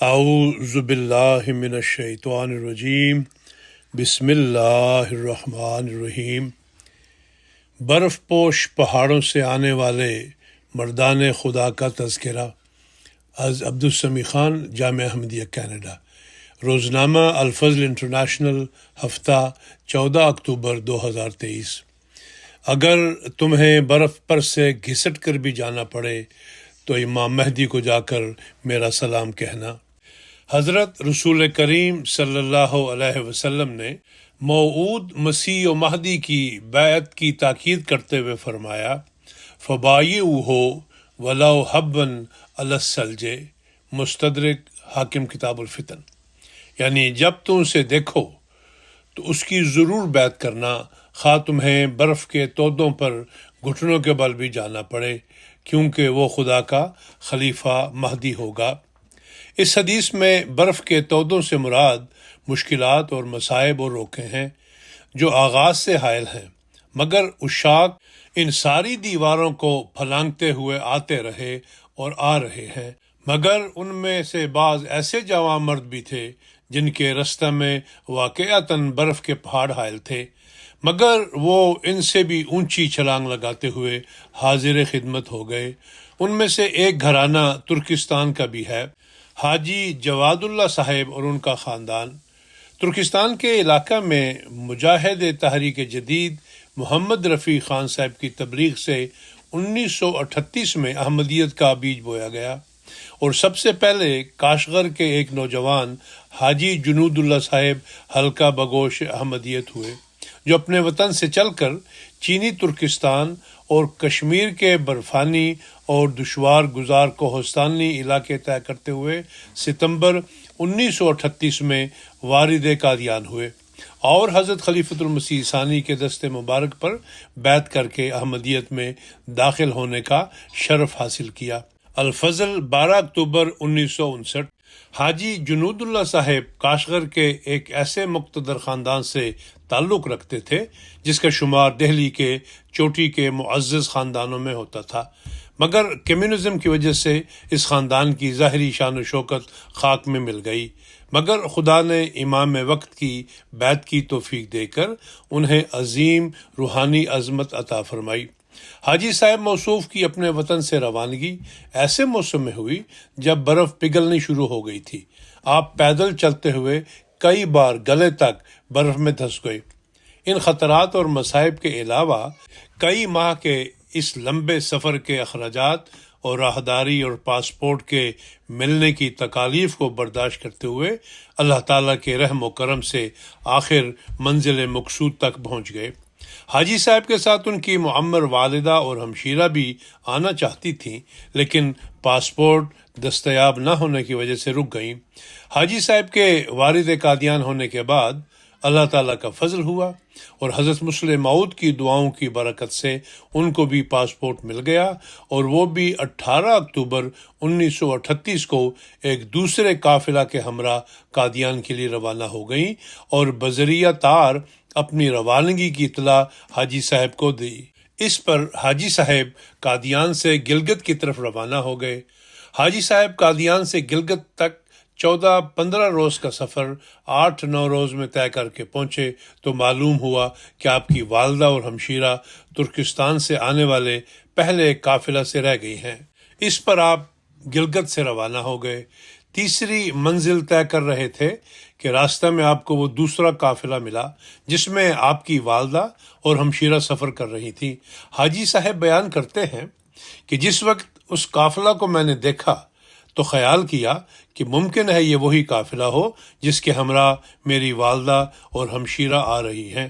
اعوذ باللہ من الشیطان الرجیم بسم اللہ الرحمن الرحیم۔ برف پوش پہاڑوں سے آنے والے مردان خدا کا تذکرہ از عبدالسمیع خان، جامعہ احمدیہ کینیڈا۔ روزنامہ الفضل انٹرنیشنل، ہفتہ 14 اکتوبر 2023۔ اگر تمہیں برف پر سے گھسٹ کر بھی جانا پڑے تو امام مہدی کو جا کر میرا سلام کہنا۔ حضرت رسول کریم صلی اللہ علیہ وسلم نے موعود مسیح و مہدی کی بیعت کی تاکید کرتے ہوئے فرمایا، فَبَایِعُوهُ وَلَوْ حَبًّا عَلَى الثَّلْجِ، مستدرک حاکم کتاب الفتن۔ یعنی جب تم اسے دیکھو تو اس کی ضرور بیعت کرنا، خواہ تمہیں برف کے تودوں پر گھٹنوں کے بل بھی جانا پڑے، کیونکہ وہ خدا کا خلیفہ مہدی ہوگا۔ اس حدیث میں برف کے تودوں سے مراد مشکلات اور مصائب اور روکیں ہیں جو آغاز سے حائل ہیں، مگر عشاق ان ساری دیواروں کو پھلانگتے ہوئے آتے رہے اور آ رہے ہیں، مگر ان میں سے بعض ایسے جواں مرد بھی تھے جن کے رستہ میں واقعتاً برف کے پہاڑ حائل تھے، مگر وہ ان سے بھی اونچی چھلانگ لگاتے ہوئے حاضر خدمت ہو گئے۔ ان میں سے ایک گھرانہ ترکستان کا بھی ہے، حاجی جواد اللہ صاحب اور ان کا خاندان۔ ترکستان کے علاقہ میں مجاہد تحریک جدید محمد رفیع خان صاحب کی تبلیغ سے 1938 میں احمدیت کا بیج بویا گیا، اور سب سے پہلے کاشغر کے ایک نوجوان حاجی جنود اللہ صاحب حلقہ بگوش احمدیت ہوئے، جو اپنے وطن سے چل کر چینی ترکستان اور کشمیر کے برفانی اور دشوار گزار کوہستانی علاقے طے کرتے ہوئے ستمبر 1938 میں وارد قادیان ہوئے اور حضرت خلیفۃ المسیح ثانی کے دست مبارک پر بیعت کر کے احمدیت میں داخل ہونے کا شرف حاصل کیا۔ الفضل 12 اکتوبر 1959۔ حاجی جنود اللہ صاحب کاشغر کے ایک ایسے مقتدر خاندان سے تعلق رکھتے تھے جس کا شمار دہلی کے چوٹی کے معزز خاندانوں میں ہوتا تھا، مگر کمیونزم کی وجہ سے اس خاندان کی ظاہری شان و شوکت خاک میں مل گئی، مگر خدا نے امام وقت کی بیعت کی توفیق دے کر انہیں عظیم روحانی عظمت عطا فرمائی۔ حاجی صاحب موصوف کی اپنے وطن سے روانگی ایسے موسم میں ہوئی جب برف پگھلنی شروع ہو گئی تھی۔ آپ پیدل چلتے ہوئے کئی بار گلے تک برف میں دھس گئے۔ ان خطرات اور مصائب کے علاوہ کئی ماہ کے اس لمبے سفر کے اخراجات اور راہداری اور پاسپورٹ کے ملنے کی تکالیف کو برداشت کرتے ہوئے اللہ تعالیٰ کے رحم و کرم سے آخر منزل مقصود تک پہنچ گئے۔ حاجی صاحب کے ساتھ ان کی معمر والدہ اور ہمشیرہ بھی آنا چاہتی تھیں، لیکن پاسپورٹ دستیاب نہ ہونے کی وجہ سے رک گئیں۔ حاجی صاحب کے وارد قادیان ہونے کے بعد اللہ تعالیٰ کا فضل ہوا اور حضرت مسلم موعود کی دعاؤں کی برکت سے ان کو بھی پاسپورٹ مل گیا، اور وہ بھی 18 اکتوبر 1938 کو ایک دوسرے قافلہ کے ہمراہ قادیان کے لیے روانہ ہو گئیں اور بذریعہ تار اپنی روانگی کی اطلاع حاجی صاحب کو دی۔ اس پر حاجی صاحب قادیان سے گلگت کی طرف روانہ ہو گئے۔ حاجی صاحب قادیان سے گلگت تک 14-15 روز کا سفر 8-9 روز میں طے کر کے پہنچے تو معلوم ہوا کہ آپ کی والدہ اور ہمشیرہ ترکستان سے آنے والے پہلے قافلہ سے رہ گئی ہیں۔ اس پر آپ گلگت سے روانہ ہو گئے۔ تیسری منزل طے کر رہے تھے کہ راستہ میں آپ کو وہ دوسرا قافلہ ملا جس میں آپ کی والدہ اور ہمشیرہ سفر کر رہی تھی۔ حاجی صاحب بیان کرتے ہیں کہ جس وقت اس قافلہ کو میں نے دیکھا تو خیال کیا کہ ممکن ہے یہ وہی قافلہ ہو جس کے ہمراہ میری والدہ اور ہمشیرہ آ رہی ہیں،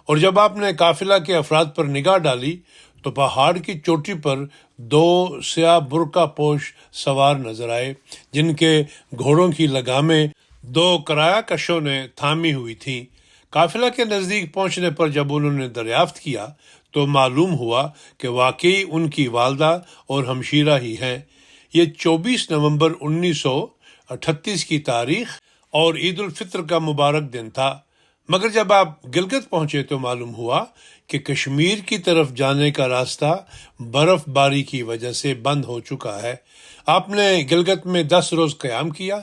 اور جب آپ نے قافلہ کے افراد پر نگاہ ڈالی تو پہاڑ کی چوٹی پر 2 سیاہ برقع پوش سوار نظر آئے جن کے گھوڑوں کی لگامیں 2 کرایہ کشوں نے تھامی ہوئی تھیں۔ قافلہ کے نزدیک پہنچنے پر جب انہوں نے دریافت کیا تو معلوم ہوا کہ واقعی ان کی والدہ اور ہمشیرہ ہی ہیں۔ یہ 24 نومبر 1938 کی تاریخ اور عید الفطر کا مبارک دن تھا، مگر جب آپ گلگت پہنچے تو معلوم ہوا کہ کشمیر کی طرف جانے کا راستہ برف باری کی وجہ سے بند ہو چکا ہے۔ آپ نے گلگت میں 10 روز قیام کیا،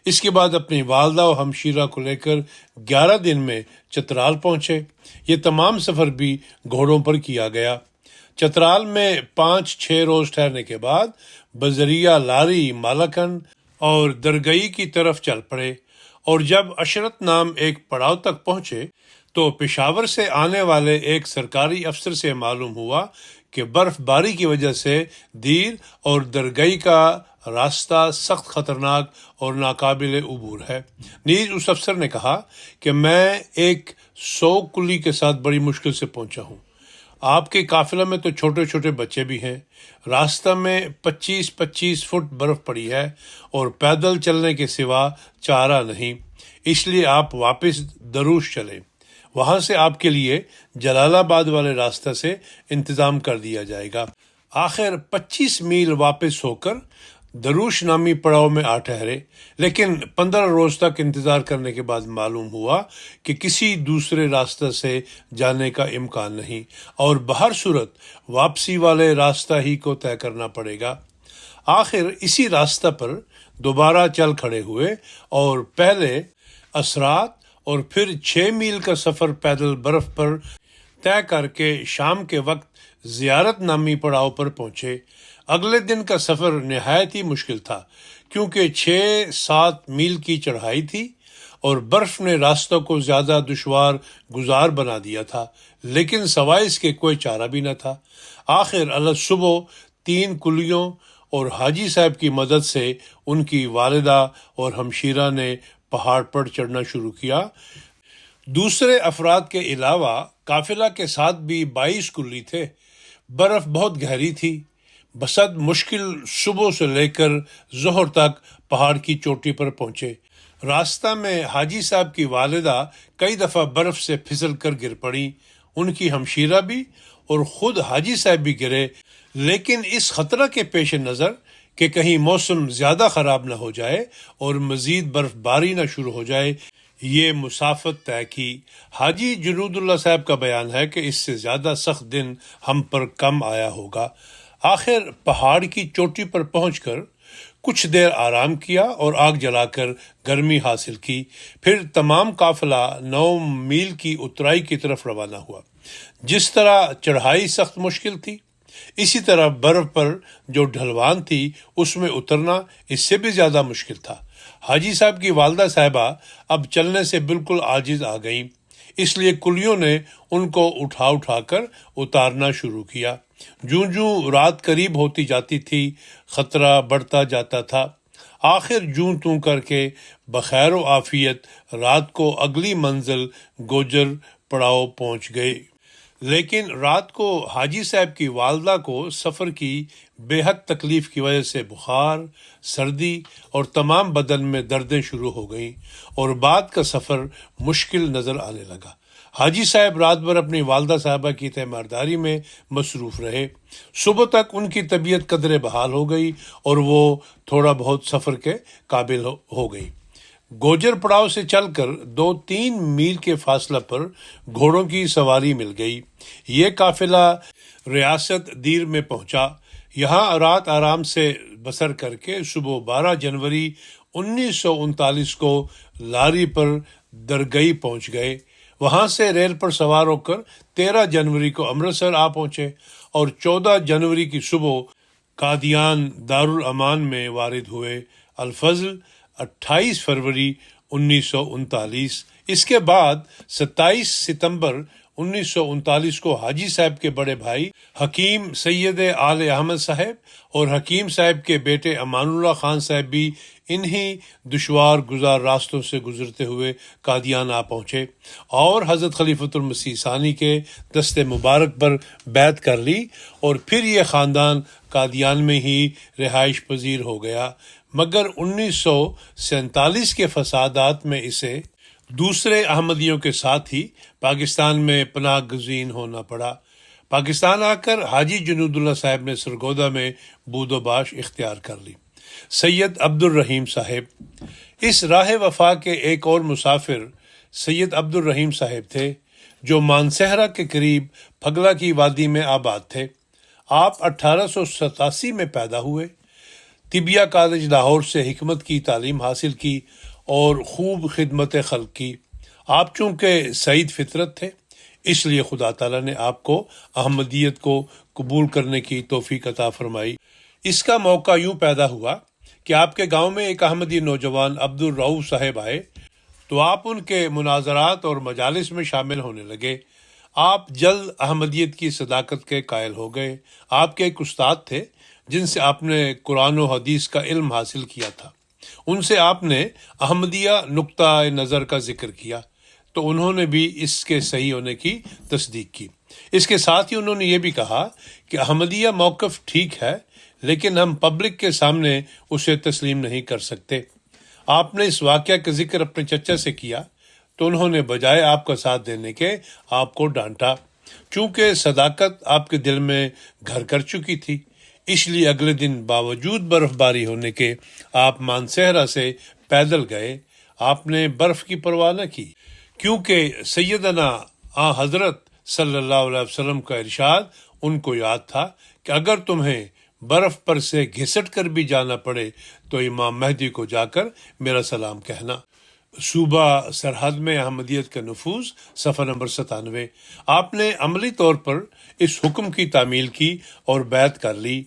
اس کے بعد اپنی والدہ و ہمشیرہ کو لے کر 11 دن میں چترال پہنچے۔ یہ تمام سفر بھی گھوڑوں پر کیا گیا۔ چترال میں 5-6 روز ٹھہرنے کے بعد بذریعہ لاری مالاکن اور درگئی کی طرف چل پڑے، اور جب عشرت نام ایک پڑاؤ تک پہنچے تو پشاور سے آنے والے ایک سرکاری افسر سے معلوم ہوا کہ برف باری کی وجہ سے دیر اور درگئی کا راستہ سخت خطرناک اور ناقابل عبور ہے۔ نیز اس افسر نے کہا کہ میں ایک 100 کلی کے ساتھ بڑی مشکل سے پہنچا ہوں۔ آپ کے قافلہ میں تو چھوٹے چھوٹے بچے بھی ہیں۔ راستہ میں 25-25 فٹ برف پڑی ہے اور پیدل چلنے کے سوا چارہ نہیں، اس لیے آپ واپس دروش چلیں۔ وہاں سے آپ کے لیے جلال آباد والے راستہ سے انتظام کر دیا جائے گا۔ آخر 25 میل واپس ہو کر دروش نامی پڑاؤ میں آ ٹھہرے، لیکن 15 روز تک انتظار کرنے کے بعد معلوم ہوا کہ کسی دوسرے راستہ سے جانے کا امکان نہیں، اور بہر صورت واپسی والے راستہ ہی کو طے کرنا پڑے گا۔ آخر اسی راستہ پر دوبارہ چل کھڑے ہوئے اور پہلے اسرات اور پھر 6 میل کا سفر پیدل برف پر طے کر کے شام کے وقت زیارت نامی پڑاؤ پر پہنچے۔ اگلے دن کا سفر نہایت ہی مشکل تھا، کیونکہ 6-7 میل کی چڑھائی تھی اور برف نے راستوں کو زیادہ دشوار گزار بنا دیا تھا، لیکن سوائے اس کے کوئی چارہ بھی نہ تھا۔ آخر صبح 3 کلیوں اور حاجی صاحب کی مدد سے ان کی والدہ اور ہمشیرہ نے پہاڑ پر چڑھنا شروع کیا۔ دوسرے افراد کے علاوہ قافلہ کے ساتھ بھی 22 کلی تھے۔ برف بہت گہری تھی۔ بسد مشکل صبح سے لے کر ظہر تک پہاڑ کی چوٹی پر پہنچے۔ راستہ میں حاجی صاحب کی والدہ کئی دفعہ برف سے پھسل کر گر پڑی، ان کی ہمشیرہ بھی اور خود حاجی صاحب بھی گرے، لیکن اس خطرہ کے پیش نظر کہ کہیں موسم زیادہ خراب نہ ہو جائے اور مزید برف باری نہ شروع ہو جائے، یہ مسافت طے کی۔ حاجی جنود اللہ صاحب کا بیان ہے کہ اس سے زیادہ سخت دن ہم پر کم آیا ہوگا۔ آخر پہاڑ کی چوٹی پر پہنچ کر کچھ دیر آرام کیا اور آگ جلا کر گرمی حاصل کی، پھر تمام قافلہ 9 میل کی اترائی کی طرف روانہ ہوا۔ جس طرح چڑھائی سخت مشکل تھی، اسی طرح برف پر جو ڈھلوان تھی اس میں اترنا اس سے بھی زیادہ مشکل تھا۔ حاجی صاحب کی والدہ صاحبہ اب چلنے سے بالکل عاجز آ گئیں، اس لیے کلیوں نے ان کو اٹھا کر اتارنا شروع کیا۔ جوں جوں رات قریب ہوتی جاتی تھی، خطرہ بڑھتا جاتا تھا۔ آخر جوں توں کر کے بخیر و عافیت رات کو اگلی منزل گوجر پڑاؤ پہنچ گئے، لیکن رات کو حاجی صاحب کی والدہ کو سفر کی بے حد تکلیف کی وجہ سے بخار، سردی اور تمام بدن میں دردیں شروع ہو گئیں اور بعد کا سفر مشکل نظر آنے لگا۔ حاجی صاحب رات بھر اپنی والدہ صاحبہ کی تیمارداری میں مصروف رہے۔ صبح تک ان کی طبیعت قدرے بحال ہو گئی اور وہ تھوڑا بہت سفر کے قابل ہو گئی۔ گوجر پڑاؤ سے چل کر 2-3 میل کے فاصلہ پر گھوڑوں کی سواری مل گئی۔ یہ قافلہ ریاست دیر میں پہنچا۔ یہاں رات آرام سے بسر کر کے صبح 12 جنوری 1939 کو لاری پر درگئی پہنچ گئے۔ وہاں سے ریل پر سوار ہو کر 13 جنوری کو امرتسر آ پہنچے اور 14 جنوری کی صبح قادیان دارالامان میں وارد ہوئے۔ الفضل 28 فروری 1939۔ اس کے بعد 27 ستمبر 1939 کو حاجی صاحب کے بڑے بھائی حکیم سید آل احمد صاحب اور حکیم صاحب کے بیٹے امان اللہ خان صاحب بھی انہی دشوار گزار راستوں سے گزرتے ہوئے قادیان آ پہنچے اور حضرت خلیفۃ المسیح ثانی کے دست مبارک پر بیعت کر لی، اور پھر یہ خاندان قادیان میں ہی رہائش پذیر ہو گیا، مگر 1947 کے فسادات میں اسے دوسرے احمدیوں کے ساتھ ہی پاکستان میں پناہ گزین ہونا پڑا۔ پاکستان آ کر حاجی جنود اللہ صاحب نے سرگودا میں بود و باش اختیار کر لی۔ سید عبد الرحیم صاحب اس راہ وفا کے ایک اور مسافر سید عبد الرحیم صاحب تھے، جو مانسہرہ کے قریب پھگلا کی وادی میں آباد تھے۔ آپ 1887 میں پیدا ہوئے۔ طبیہ کالج لاہور سے حکمت کی تعلیم حاصل کی اور خوب خدمت خلق کی۔ آپ چونکہ سعید فطرت تھے، اس لیے خدا تعالیٰ نے آپ کو احمدیت کو قبول کرنے کی توفیق عطا فرمائی۔ اس کا موقع یوں پیدا ہوا کہ آپ کے گاؤں میں ایک احمدی نوجوان عبد الرؤوف صاحب آئے تو آپ ان کے مناظرات اور مجالس میں شامل ہونے لگے۔ آپ جلد احمدیت کی صداقت کے قائل ہو گئے۔ آپ کے ایک استاد تھے جن سے آپ نے قرآن و حدیث کا علم حاصل کیا تھا، ان سے آپ نے احمدیہ نقطہ نظر کا ذکر کیا تو انہوں نے بھی اس کے صحیح ہونے کی تصدیق کی۔ اس کے ساتھ ہی انہوں نے یہ بھی کہا کہ احمدیہ موقف ٹھیک ہے لیکن ہم پبلک کے سامنے اسے تسلیم نہیں کر سکتے۔ آپ نے اس واقعہ کا ذکر اپنے چچا سے کیا تو انہوں نے بجائے آپ کا ساتھ دینے کے آپ کو ڈانٹا۔ چونکہ صداقت آپ کے دل میں گھر کر چکی تھی، اس لیے اگلے دن باوجود برف باری ہونے کے آپ مانسہرہ سے پیدل گئے۔ آپ نے برف کی پرواہ نہ کی، کیونکہ سیدنا حضرت صلی اللہ علیہ وسلم کا ارشاد ان کو یاد تھا کہ اگر تمہیں برف پر سے گھسٹ کر بھی جانا پڑے تو امام مہدی کو جا کر میرا سلام کہنا۔ صوبہ سرحد میں احمدیت کا نفوذ، صفحہ نمبر 97۔ آپ نے عملی طور پر اس حکم کی تعمیل کی اور بیعت کر لی۔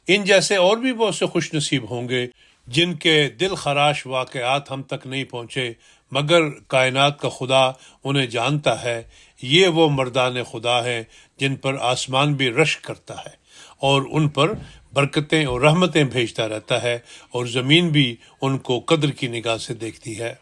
ان جیسے اور بھی بہت سے خوش نصیب ہوں گے جن کے دل خراش واقعات ہم تک نہیں پہنچے، مگر کائنات کا خدا انہیں جانتا ہے۔ یہ وہ مردان خدا ہیں جن پر آسمان بھی رشک کرتا ہے اور ان پر برکتیں اور رحمتیں بھیجتا رہتا ہے، اور زمین بھی ان کو قدر کی نگاہ سے دیکھتی ہے۔